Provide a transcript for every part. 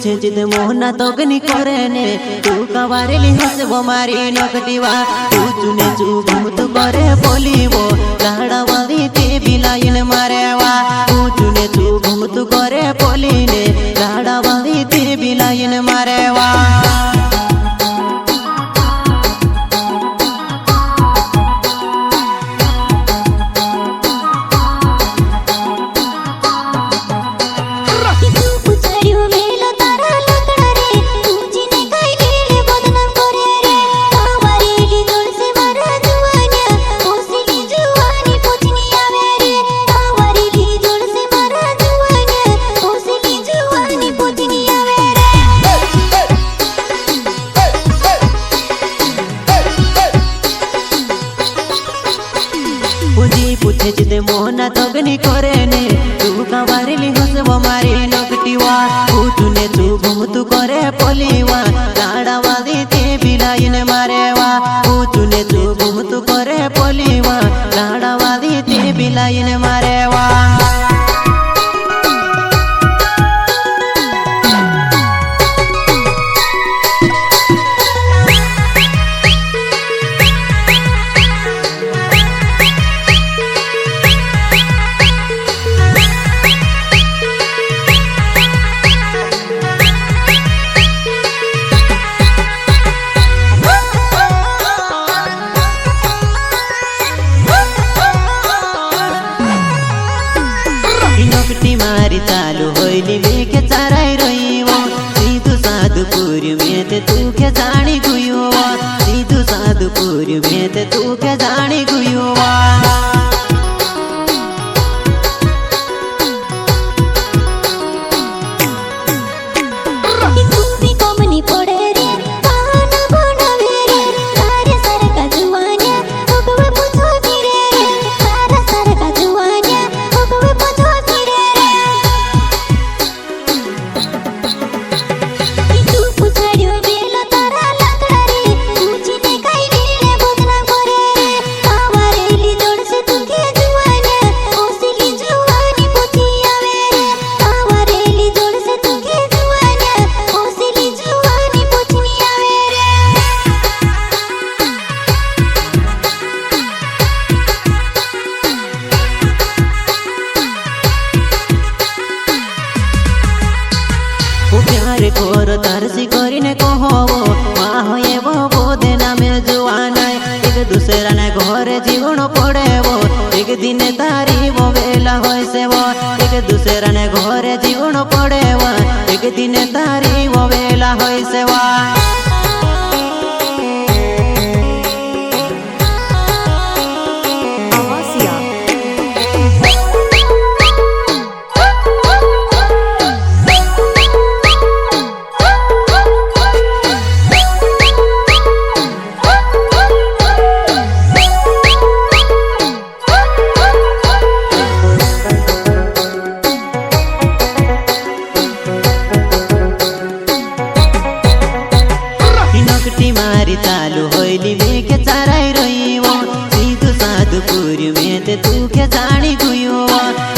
पूछे जिद मोहना तोगनी करे ने तू कवारेली हसबो मारी नकटीवा तू चुने चू घूमत करे बोलीवो लाड़ा वाली ते बिलाइन मारेवा तू चुने चू घूमत करे बोलीने लाड़ा वाली ते बिलाइन मारेवा पूछे जिदे मोहना तोगनी करे ने तू कवारेली हसबो मारी नकटीवा तू चुने चू घूमतु करे पोलीवा लाड़ा वाली ते बिलाइन मारेवा तू चुने चू घूमतु करे पोलीवा लाड़ा वाली ते बिलाइन मारेवा मारी चालू होइली मेके चाराई रहीवो सीधु साधुपुर में ते तू के जानी गुयो सीधु साधुपुर में ते तू के जानी गुयो प्यारे कोर तरसी करीने कहबो माँ होए वो बोधे नामे जुआनाय एक दूसरा ने घरे जीवन पड़ेबो एक दिन तारी वो बेला होय से वो एक दूसरा ने घरे जीवन पड़ेबो एक दिन तारी वो बेला होय से वो मारी चालू होइली मेके चाराई रहीवो सीधु साधुपुर में ते तू के जानी गुयो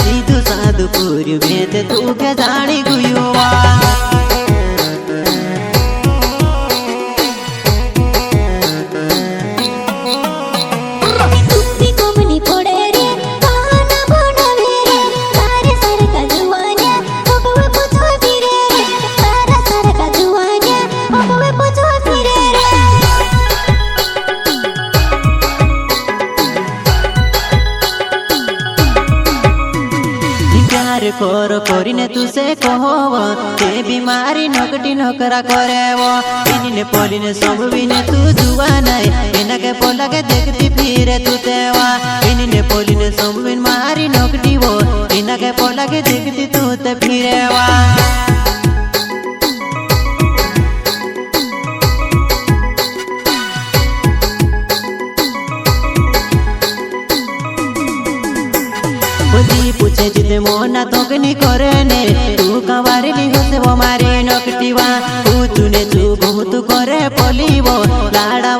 सीधु साधुपुर में ते तू के जानी गुयो कोर कोरीने तुसे कहबो ते बीमारी नकटी नकरा करेवो इनिने पोलिने संभविने तू जुआ नाय इनके पोलगे देखती फिरे तू तेवा इनिने पोलिने संभविन मारी नकटी वो इनके पोलगे देखती तू ते फिरेवा पूछे जिदे मोहना तोगनी करे ने तू कवारेली हसबो मारी नकटीवा तू चुने चू घूमतु करे पोलीवो लाड़ा